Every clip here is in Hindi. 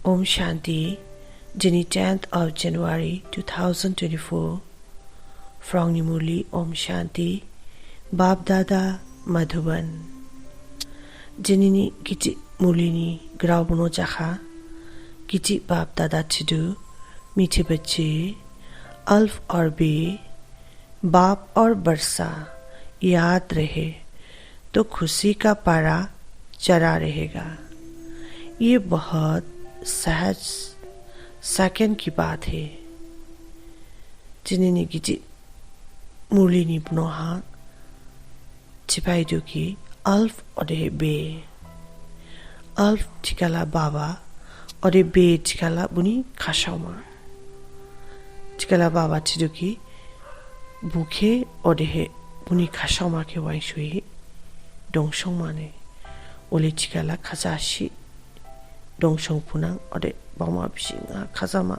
Om Shanti, Jini 10th of January 2024, from Nimuli Om Shanti, Bab Dada Madhuban. Jinini Kiti Mulini Graubuno Jaha, Kiti Bab Dada Chidu, मीठे बच्चे अल्फ और बे बाप और बरसा याद रहे तो खुशी का पारा चढ़ा रहेगा। ये बहुत सहज सेकंड की बात है। जिन्हें गिजी मुरली निपनोहा चिपाई जो की अल्फ और बे अल्फ चिकाला बाबा और बे चिकाला बुनी खाशामा चिकाला बाबा चिदुकी बुखे और बुनी खाशामा के वाइशुई दोंगशों माने ओले चिकाला खाजाशी दोंगशों पुनांग और बामा बिशिंगा खाजामा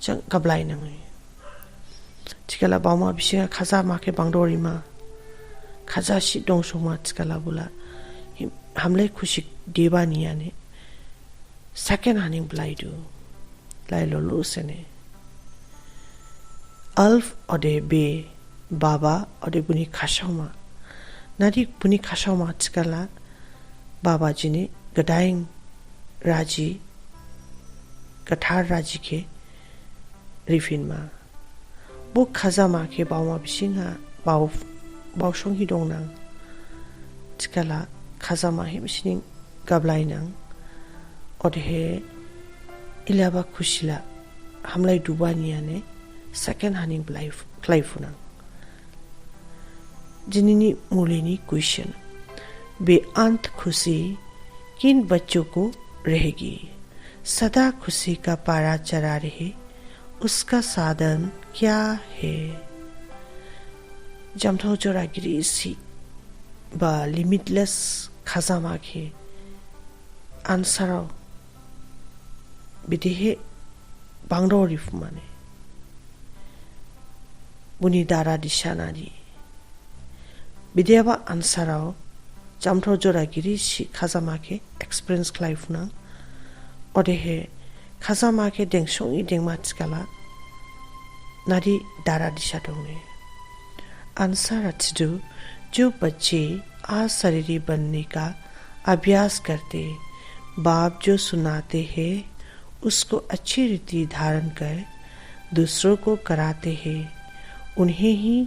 चंग कबलाई नंगे चिकाला बामा बिशिंगा खाजामा के बांगडोरी मा खाजाशी दोंगशों मा चिकाला बुला हमले खुशी देवा निया ने सेकंड हनिंग बुलाई दो लाई लोलू से ने अल्फ और बे बाबा और बुनी खाशामा नारी बुनी खाशामा चिकाला बाबा जी ने गदाइंग राजी कठार राजी के रिफिन मा वो खाजामा के बावमा बिशिंगा बावशों ही दोंग नांग चिकाला खाजामा ही बिशिंग गबलाई नांग और इलाबा खुशिला हमलाई दुबानिया ने सेकंड हनिंग लाइफ जिन्नी मूलिनी क्वेश्चन बेअंत खुशी किन बच्चों को रहेगी? सदा खुशी का पारा चढ़ा रहे उसका साधन क्या है? जमथो जोरागिरी सी बा लिमिटलेस खाजामा के आंसराव बिदिहे बांगडोरिफ माने बुनी दारा दिशानारी बिदेवा आंसराव जामथो जोरागिरी सी खाजामा के एक्सपीरियंस लाइफ ना और खाजामा के देंगशोंगी देंगमा चिकाला नारी दारा दिशा दोंगे आंसर अच्दु जो बच्चे अशरीरी बनने का अभ्यास करते बाप जो सुनाते हैं उसको अच्छी रीति धारण कर दूसरों को कराते हैं उन्हें ही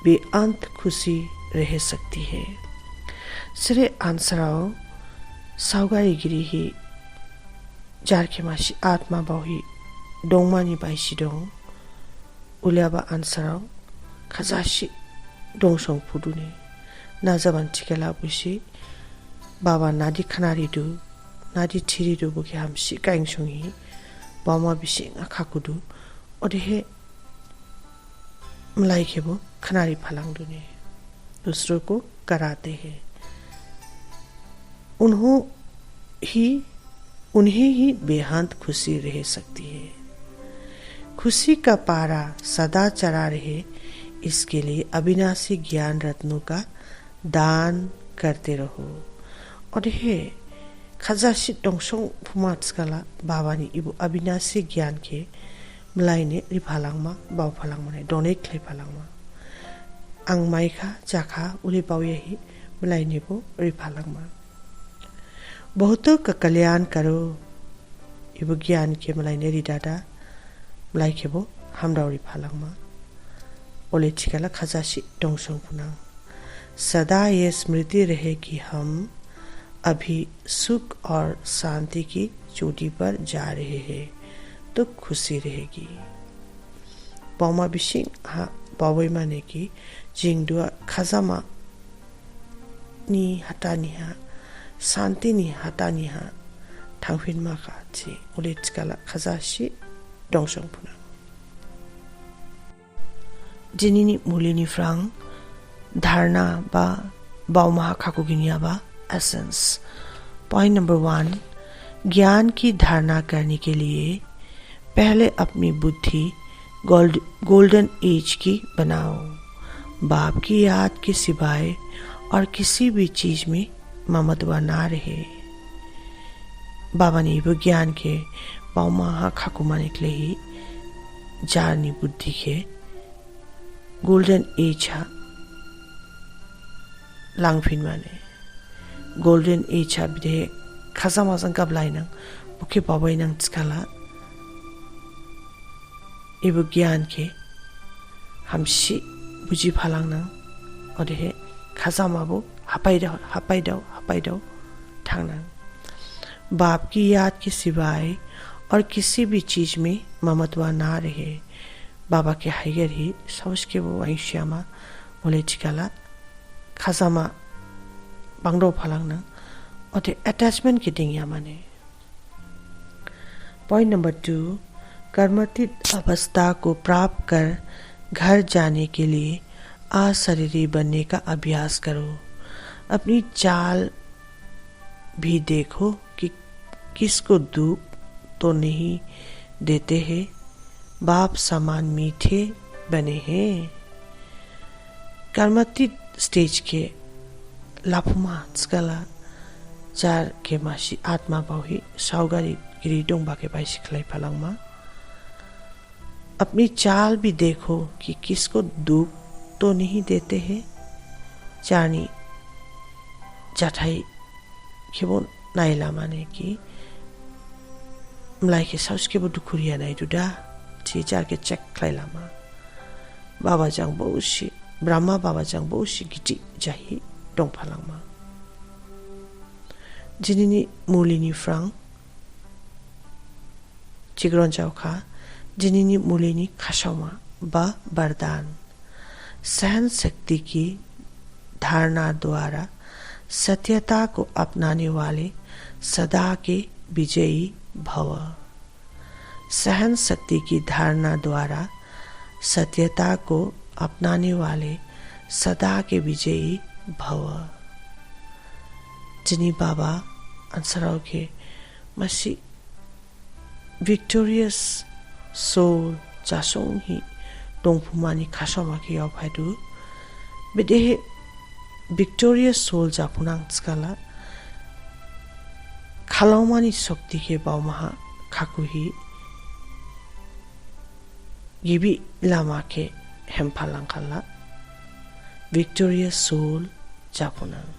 बेअंत खुशी रह सकती है। श्री आंसराव सावगारी गिरी ही जारखे मासी आत्मा बाही डोंगमानी बाइसी डोंग उलियाबा आंसराव खाजाशी डोंगसोंग फुदुने नाजाबान चिकेला बुशी बाबा नादी खनारी दु नादी थिरी दु बुके हमसी काइंगसोंगी बामा बिसिंग आखाकुदु और मलाई खेबो खनारी फलांग दुने दूसरों को कराते हैं उन्हें ही बेहद खुशी रह सकती है। खुशी का पारा सदा चढ़ा रहे इसके लिए अविनाशी ज्ञान रत्नों का दान करते रहो और खाजाशी दोंगसों फुमात्सकाला बाबानी इबो अविनाशी ज्ञान के मलाइने रिफालांगमा बावफालांगमाने डोनेट लेफालांगमा आं माइखा जाखा उले बावयही मलाइनेबो रिफालांगमा बहुतों का कल्याण करो इबो ज्ञान के मलाइने रिदादा मलाइखेबो हमदाव रिफालांगमा ओले चिकाला खाजाशी दोंगसों फुना सदा ये स्मृति रहे कि हम अभी सुख और शांति की चोटी पर जा रहे हैं तो खुशी रहेगी। बामा बिशिंग हा बावई माने की जिंगदुआ खाजामा नि हटानिहा शांति नि हटानिहा थांफिन माखा ची उले चिकाला खाजाशी दोंगसों फुना जिनिनी मुलिनी फ्रांग धारणा बा बावमा खाकुगिनिया बा एसेंस। पॉइंट नंबर 1 ज्ञान की धारणा करने के लिए पहले अपनी बुद्धि गोल्डन एज की बनाओ। बाप की याद के सिवाय और किसी भी चीज में ममत्व ना रहे। बाबा ने वो ज्ञान के पाउमा हा खाकुमा निकले ही जारनी बुद्धि के गोल्डन एज हा लांगफिन माने गोल्डन एज हा बिदे खासा माजं कबलाई नंग बुके पाबाई नंग तिकाला एबो ज्ञान के हमसी बुझी फालांग नंग और हे खासा माबो हापाई दाव थांगना बाप की याद के सिवाय और किसी भी चीज में ममत्वा ना रहे बाबा के हाइगर ही सोच के वो आयुष्यामा बोले चिकाला खासामा बांगडो फालांगना और अटैचमेंट की डिंगिया माने। पॉइंट नंबर 2, कर्मतीत अवस्था को प्राप्त कर घर जाने के लिए अशरीरी बनने का अभ्यास करो। अपनी चाल भी देखो कि किसको दुख तो नहीं देते हैं, बाप समान मीठे बने हैं। कर्मतीत स्टेज के लाफुमा स्कला चार के मासी आत्मा बाही साउगारी गिरिडों बाके बाई सिखलाई फलांगमा अपनी चाल भी देखो कि किसको दुख तो नहीं देते हैं। चारनी जाठाई खेबो नाइला माने कि मलाई के साउस के बुद्धू खुरिया नाई दुदा ची चार के चेक खलाइलामा बाबा जांग बहुशी ब्रह्मा बाबा जांग बहुशी गिटी जाही डोंग फालांगमा जिनिनी मुलिनी फ्रांग चिग्रोन जावखा जिनिनी मुलिनी खासामा बा वरदान सहन शक्ति की धारणा द्वारा सत्यता को अपनाने वाले सदा के विजयी भव। सहन शक्ति की धारणा द्वारा सत्यता को अपनाने वाले सदा के विजयी भव। जिनी बाबा अंसराव के मसी विक्टोरियस सोल जासों ही टोंगफुमानी खासोमा की अवभायदु बिदेहे विक्टोरियस सोल जापुनांग स्काला खालाउमानी शक्ति के बावमहा खाकुही गिबी लामा के हेम्फालांग खाला विक्टोरियस सोल जापुनांग।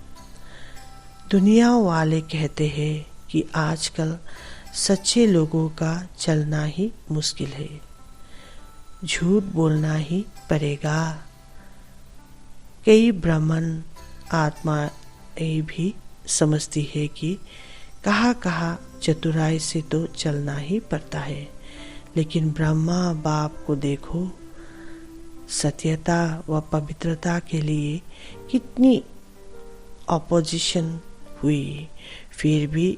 दुनिया वाले कहते हैं कि आजकल सच्चे लोगों का चलना ही मुश्किल है, झूठ बोलना ही पड़ेगा। कई ब्राह्मण आत्माएं भी समझती है कि कहाँ चतुराई से तो चलना ही पड़ता है, लेकिन ब्रह्मा बाप को देखो, सत्यता व पवित्रता के लिए कितनी ऑपोजिशन हुई, फिर भी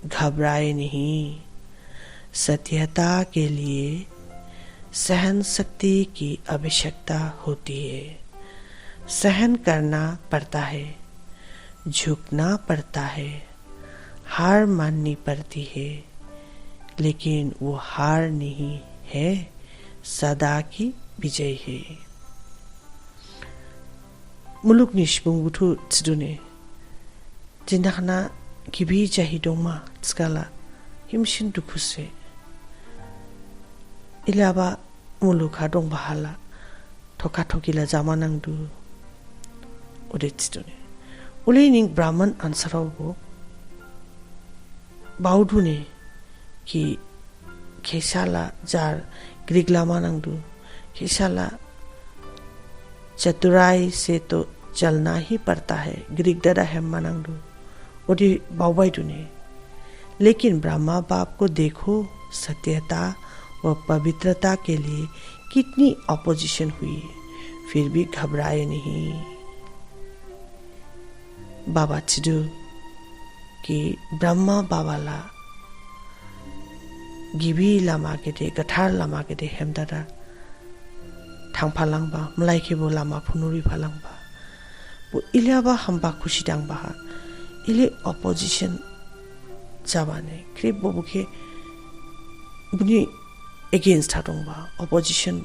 घबराए नहीं। सत्यता के लिए सहन शक्ति की आवश्यकता होती है। सहन करना पड़ता है, झुकना पड़ता है, हार माननी पड़ती है, लेकिन वो हार नहीं है, सदा की विजय है। मुलुक निष्पुंगुथु चिदुने जिन्दाखना गिबि जाहिदोंमा स्काला हिमसिन दुखुसे इलाबा मुलुखा दं बाहाला थका थकिला जामानांदु उदितुने उलेनिंग ब्राह्मण आंसरावबो बाउदुने कि खेसाला जार ग्रिगलामा नांदु खेसाला चतुराई से तो चलना ही पड़ता है, ग्रीक दरा हेम्मा नांदु ओदी बाउबाइदुने। लेकिन ब्रह्मा बाप को देखो, सत्यता व पवित्रता के लिए कितनी ऑपोजिशन हुई, फिर भी घबराए नहीं। बाबा चिदु कि ब्रह्मा बाबाला गिबि लामा गेदे गथार लामा गेदे हेमदादा थांफालांबा मलाइखेबो लामा फुनुरि फालांबा वो इलियाबा हम्बा खुशी दांबा इले ऑपोजिशन जाबाने क्रिप बबुके बुनि अगेंस्ट हादोंबा ऑपोजिशन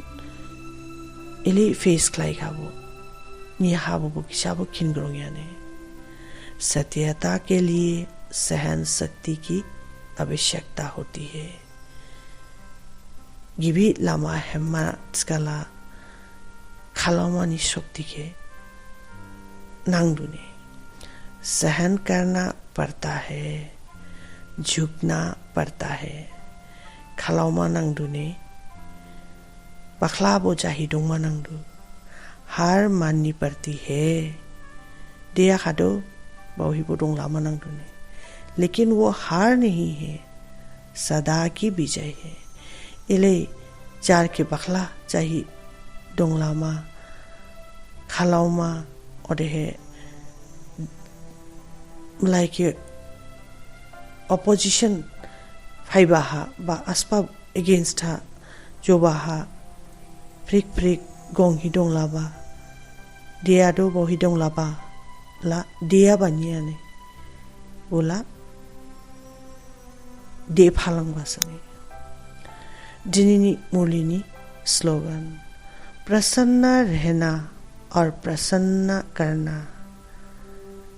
इले फेस क्लाई खाबो निहा बबु किसाबो खिनग्रोंयाने। सत्यता के लिए सहन शक्ति की आवश्यकता होती है। गिबी लामा हेम्मा स्काला खालामानी शक्ति के नांगदुने सहन करना पड़ता है, झुकना पड़ता है। खालामा नांगदुने बखला बोजाही दोंमा नांगदु हार माननी पड़ती है। दिया खादो बहुही बोदों लामा नांगदुने, लेकिन वो हार नहीं है, सदा की विजय है। इले जार के बखला चाही दोंलामा खालामा और है मलाई के ऑपोजिशन फाइबाहा बा अस्पा अगेंस्ट हा जो बाहा फ्रिक गोंग ही दोंलाबा दिया दो बहुही दोंलाबा ला दिया बानिया ने बोला दे फालंग बासने। दिनिनी मुलिनी स्लोगन प्रसन्न रहना और प्रसन्न करना,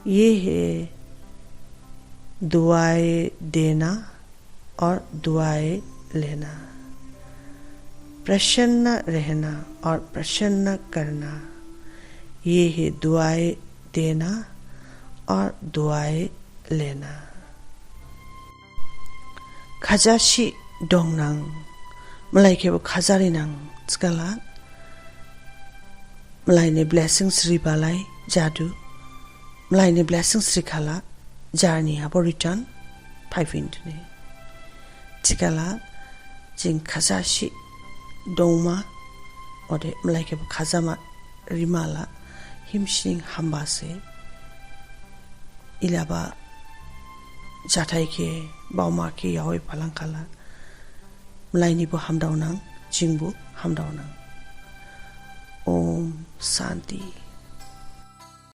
ये है दुआएं देना और दुआएं लेना। प्रसन्न रहना और प्रसन्न करना, ये है दुआएं देना और दुआएं लेना। खाजाशी डोंगनांग मलाई के वो खाजारी नांग स्कला मलाई ने ब्लेसिंग्स रिबालाई जादू मलाई ने ब्लेसिंग्स रिखाला जारनी आबो रिटर्न फाइफिनटुने चिकाला जिंग खाजाशी डोंगमा और मलाई के वो खाजामा रिमाला हिमशिंग हम्बासे इलाबा जाथाई के बाउमा के यावे फालांखाला मलाई निबो हमदावनां जिंगबो हमदावनां। ओम शांति।